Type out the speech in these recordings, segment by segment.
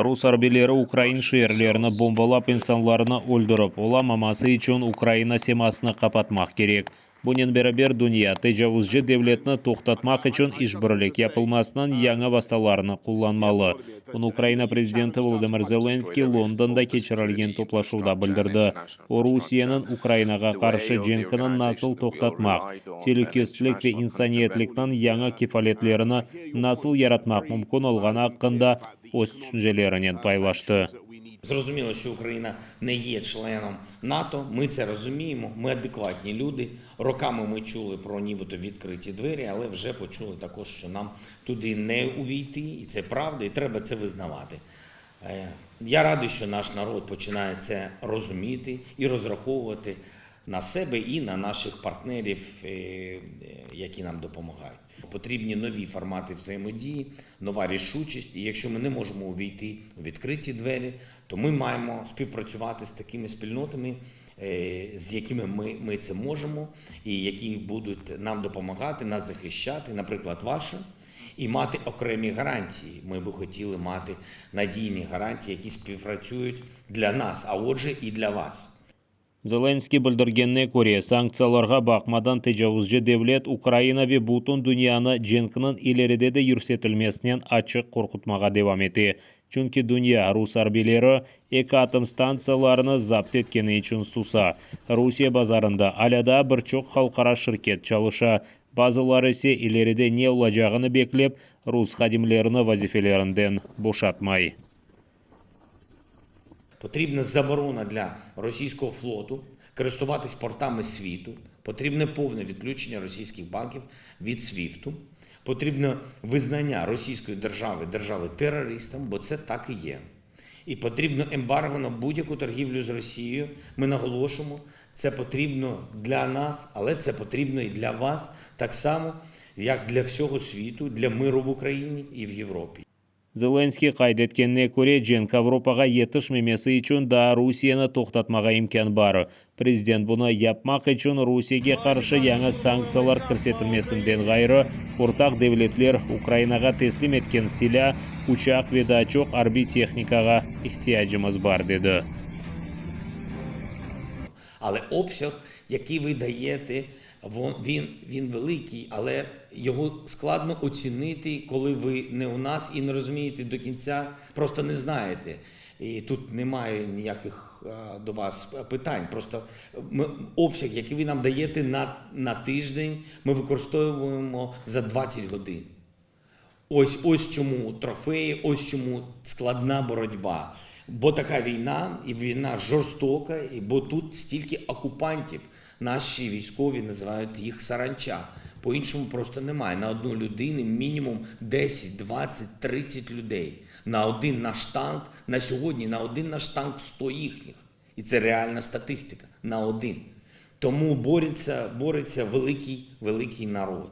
Rus harbiylери Ukrayn şehirlerini bombalap insanlarını öldürüp, olamaması için Ukrayna semasını kapatmak gerek. Bunun beraber dünya tecavüzcü devletini toxtatmak için işbirlik yapılmasının yanı vasıtalarını kullanmalı. Bunu Ukrayna prezidenti Volodymyr Zelenskiy Londonda keçirilgen toplaşuvda bildirdi. O Rusiyanın Ukraynaga karşı cenkini nasıl toxtatmak, tehlikesizlik ve insaniyetlikten yanı kefaletlerini nasıl yaratmak mümkün olgаны hakkında öz düşüncelerinin paylaştı. Зрозуміло, що Україна не є членом НАТО, ми це розуміємо, ми адекватні люди. Роками ми чули про нібито відкриті двері, але вже почули також, що нам туди не увійти, і це правда, і треба це визнавати. Я радий, що наш народ починає це розуміти і розраховувати на себе і на наших партнерів, які нам допомагають. Потрібні нові формати взаємодії, нова рішучість. І якщо ми не можемо увійти у відкриті двері, то ми маємо співпрацювати з такими спільнотами, з якими ми це можемо, і які будуть нам допомагати, нас захищати, наприклад, ваші, і мати окремі гарантії. Ми би хотіли мати надійні гарантії, які співпрацюють для нас, а отже і для вас. Zelenskiy bildirgenne ko'ra, sanksiyalarga bakmadan tecavüzcü devlet Ukrayna ve butun dünyani cenkinin ileride de yürsetilmesinden açık korkutmaga devam etti. Çünkü dünya Rus harbiyleri iki atom stansiyalarını zapt etkeni için susa. Rusya bazarında alada birçok halkara şirket çalışa. Bazıları ise ileride ne olacağını beklep Rus hadimlerini vazifelerinden boşatmay. Потрібна заборона для російського флоту користуватись портами світу, потрібне повне відключення російських банків від СВІФТу, потрібне визнання російської держави держави-терористом, бо це так і є. І потрібно ембарго на будь-яку торгівлю з Росією. Ми наголошуємо, це потрібно для нас, але це потрібно і для вас, так само, як для всього світу, для миру в Україні і в Європі. Zelenskiy qayd etgenne ko'ra, Cenk Avropaga yetishmemesi için da Rusiyani to'xtatmaga imkon bor. Prezident buni yapmak için Rusiyaga qarshi yangi sanksiyalar kirsetilmesinden g'ayri, o'rtaq davlatlar Ukraynaga teslim etgan silah, uchoq va dachoq harbiy texnikaga ehtiyojimiz bor dedi. Але обсяг, який ви даєте, він великий, але його складно оцінити, коли ви не у нас і не розумієте до кінця, просто не знаєте. І тут немає ніяких до вас питань. Просто обсяг, який ви нам даєте на тиждень, ми використовуємо за 20 годин. Ось чому трофеї, ось чому складна боротьба. Бо така війна, і війна жорстока, і бо тут стільки окупантів. Наші військові називають їх саранча. По-іншому просто немає. На одну людину мінімум 10, 20, 30 людей. На один наш танк, на сьогодні на один наш танк 100 їхніх. І це реальна статистика. На один. Тому бореться великий народ.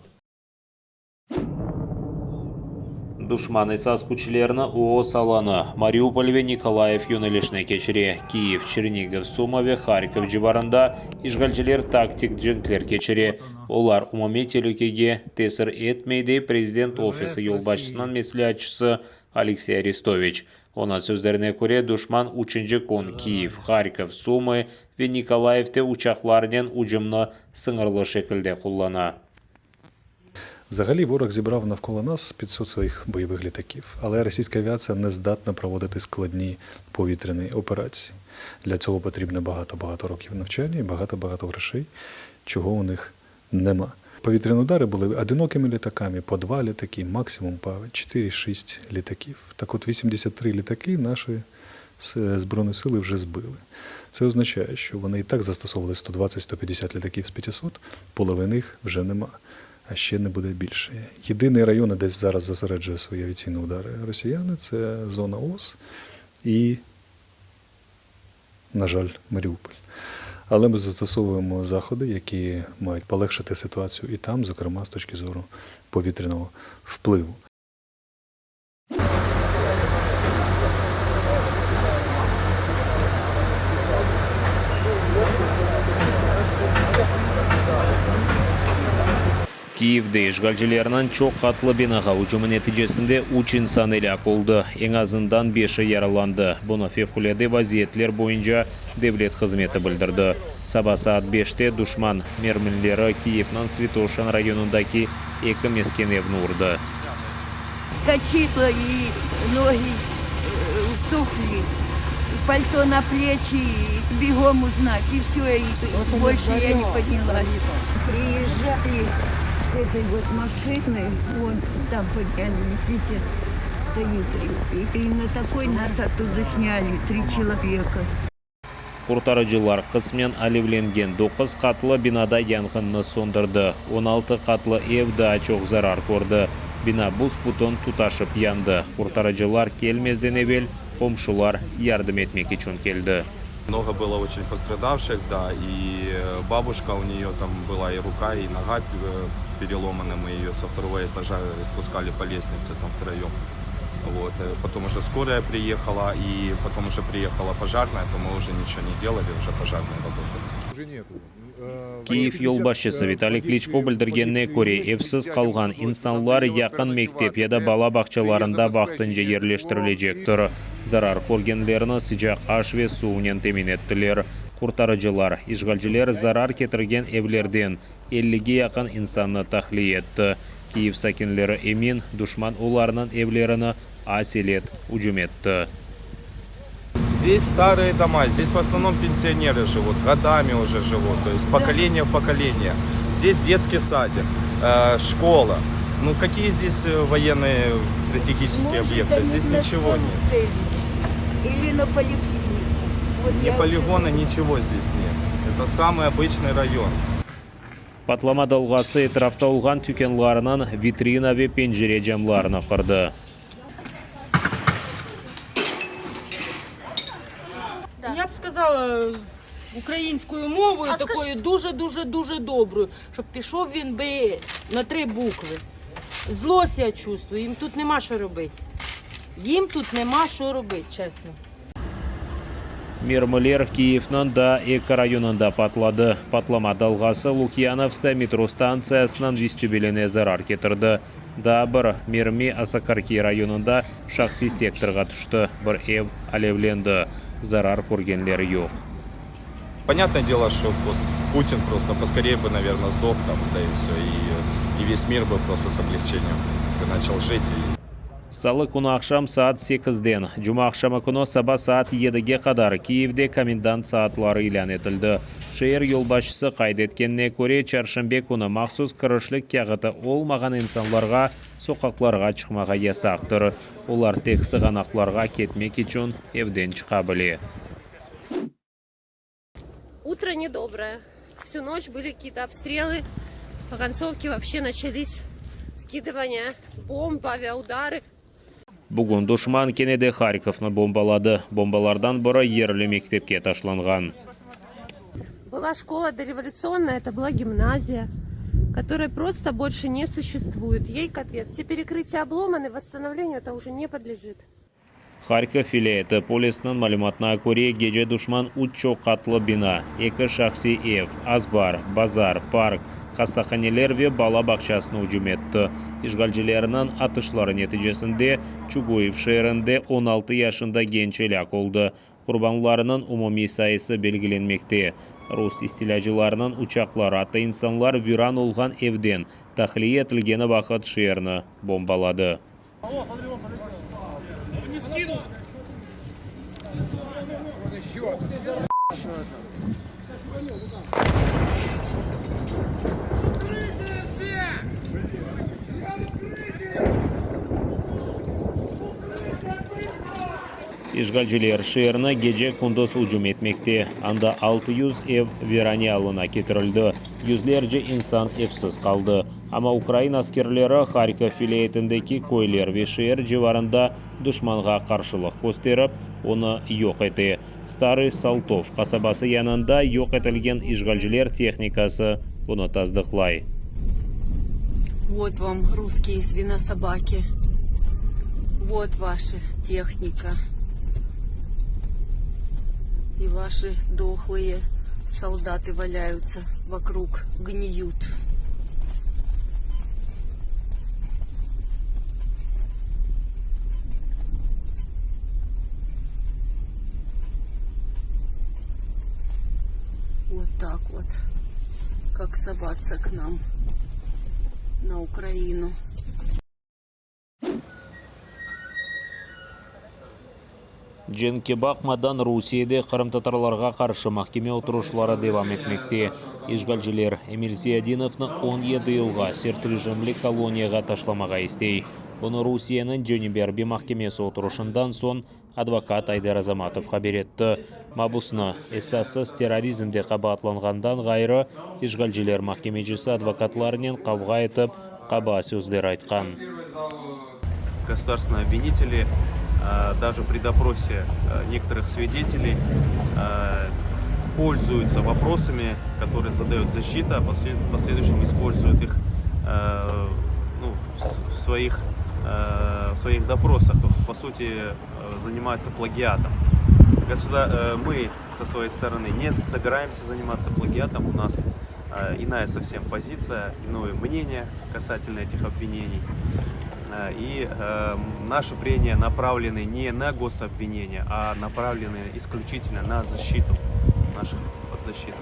Düşman esas güçlerini Oğuz alanı, Mariupol ve Nikolaev yönelişine geçiri. Kiyev, Çernigiv, Suma ve Kharkiv civarında işgalciler taktik cenkler geçiri. Olar umumiy tehlikege tesir etmeydi. Prezident ofisi yol başçısının meslihatçısı Alexey Arestovich. Ona sözlerine göre düşman 3. kun Kiyev, Kharkiv, Suma ve Nikolaev'te uçaklarının ucumunu sınırlı şekilde kullanı. Взагалі ворог зібрав навколо нас 500 своїх бойових літаків, але російська авіація не здатна проводити складні повітряні операції. Для цього потрібно багато років навчання і багато грошей, чого у них нема. Повітряні удари були одинокими літаками, по 2 літаки, максимум по 4-6 літаків. Так от 83 літаки наші Збройні сили вже збили. Це означає, що вони і так застосовували 120-150 літаків з 500, половини їх вже нема. А ще не буде більше. Єдиний район, де зараз зосереджує свої авіаційні удари росіяни, це зона ОС і, на жаль, Маріуполь. Але ми застосовуємо заходи, які мають полегшити ситуацію і там, зокрема, з точки зору повітряного впливу. Киевде işgalcilerinin çok katlı binaga hücumu neticesinde 3 insan helak oldu. En azından 5'i yaralandı. Bunu fevkalade vaziyetler boyunca devlet hizmeti bildirdi. Sabah saat 5'te düşman mermileri Kiyev'nin Svitoshan rayonundaki iki mesken evini vurdu. Вскочила и ноги тухли, пальто на плечи, бегом узнать, и все, и больше я не поднялась. Приезжали с этой вот машиной, вон там подняли, видите, стоит, и на такой нас оттуда сняли, 3 человека. Kurtarıcılar kısmen alevlengen 9 katlı binada yangını söndürdü. 16 katlı ev daha çok zarar gördü. Bina buz-buton tutaşıp yandı. Kurtarıcılar gelmezden evvel komşular yardım etmek için geldi. Много было очень пострадавших, да, и бабушка, у нее там была и рука, и нога переломана, мы ее со второго этажа спускали по лестнице там втроем. Вот. Потом уже скорая приехала, и потом уже приехала пожарная, то мы уже ничего не делали, уже пожарные работали. Киев yolbaşçısı Vitaliy Klitschko bildirgенine göre evsiz kalgan insanlar yakın mektep ya da bala bakçalarında vaqtinca yerleştirilecektir. Zarar görgenlerini sıcak aş ve suyundan temin ettiler. Kurtarıcılar, işgalciler zarar getirgen evlerden 50'ge yakın insanı tahliye etti. Kiev sakinleri emin, düşman onlarının evlerini asilet hücum etti. Здесь старые дома, здесь в основном пенсионеры живут, годами уже живут, то есть поколение в поколение. Здесь детский садик, школа. Ну какие здесь военные стратегические объекты? Здесь ничего нет. Или на поликлинику. Вот Ни полигона, ничего здесь нет. Это самый обычный район. Patlama dalgası etrafta olgan tükenlarının vitrina ve pencere camlarını kırdı. Я б сказала українською мовою, такою дуже доброю, щоб пішов він би на 3 букви. Злость я чувствую, їм тут нема що робити. Їм тут нема що робити, чесно. Mermiler Kiyev'nin da iki rayonunda patladı. Patlama dalgası Lukyanovska metro stansiyasının vestibüline zarar getirdi. Da bir mermi Asakarki rayonunda şahsi sektorga tushdi. Bir ev alevlendi. Zarar ko'rganlar yo'q. Понятное дело, что вот Путин просто поскорее бы, наверное, сдох там, да и все, и весь мир бы просто с облегчением начал жить. Salı kuni akşam saat 8'den, Cuma akşamı kuni sabah saat 7'ge kadar Kiyev'de komendant saatlari ilan etildi. Şehir yolbaşçısı kaydetkenine göre çarşamba kuni maxsus kirishlik kağıdı olmagan insanlarga sokaklarga çıkmaga yasaktır. Ular tek sığanaklarga ketmek için evden çıkabilir. Утро недоброе. Всю ночь были какие-то обстрелы. По концовке вообще начались скидывания бомб, авиаудары. Bugün düşman Kenede Харьков'ni bombaladı. Bombalardan biri yerli mektepke taşlangan. Была школа дореволюционная, это была гимназия, которая просто больше не существует. Ей капец. Все перекрытия обломаны, восстановлению это уже не подлежит. Харькov viloyati polisining ma'lumotiga ko'ra, gece düşman 3 çok katlı bina, 2 şahsi ev, azbar, bazar, park, hastahaneler ve bala bakçasını hücum etti. İşgalcilerinin atışları neticesinde Chuguyev şehrinde 16 yaşında genç helak oldu. Kurbanlarının umumi sayısı belgilenmekte. Rus istilacılarının uçakları hatta insanlar viran olgan evden tahliye etilgeni vaqt şehrini bombaladı. İşgalciler şehrine gece kunduz hücum etmekte. Anda 600 ev viraniyalına getirildi. Yüzlerce insan evsiz kaldı. Ama Ukrayna askerleri Harkov vilayetindeki koylar ve şehir civarında düşmanga karşılık gösterip onu yok etti. Starый Saltov kasabası yanında yok etilgen işgalciler техникасы bunu tasdiqlay. Вот вам русские свинособаки. Вот ваша техника. И ваши дохлые солдаты валяются вокруг, гниют. так вот, как соваться к нам на Украину. Дженке Бахмадан Русияда Қырым-татарларға қаршы махкеме отырушылары девам етмекте. Ишгалчылар Эмиль Зиядиновны 17 елға серт режимлі колонияға ташламаға істей. Бұны Русияның Жөнеберби махкемесі отырушындан сон адвокат Айдар Азаматов хабар етті. Мабусны эсассыз терроризмде қабатланғандан ғайры ишгалчылар махкемечісі адвокатларынан қавға етіп, қаба сөздер айтқан. Государственные обвинители даже при допросе некоторых свидетелей пользуются вопросами, которые задает защита, а в последующем используют их в своих допросах. По сути, занимаются плагиатом. Мы со своей стороны не собираемся заниматься плагиатом. У нас иная совсем позиция, иное мнение касательно этих обвинений. И наши прения направлены не на гособвинения, а направлены исключительно на защиту наших подзащитных.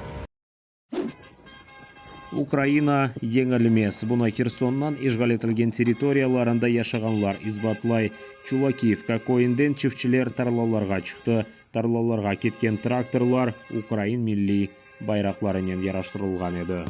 Украина еңілмес. Бұны Херсоннан ишғал етілген территорияларында яшағанлар избатлай. Чулакиевка койынден чіфчілер тарлаларға шықты. Тарлаларға кеткен тракторлар Украин милли байрақларынан яраштырылған еді.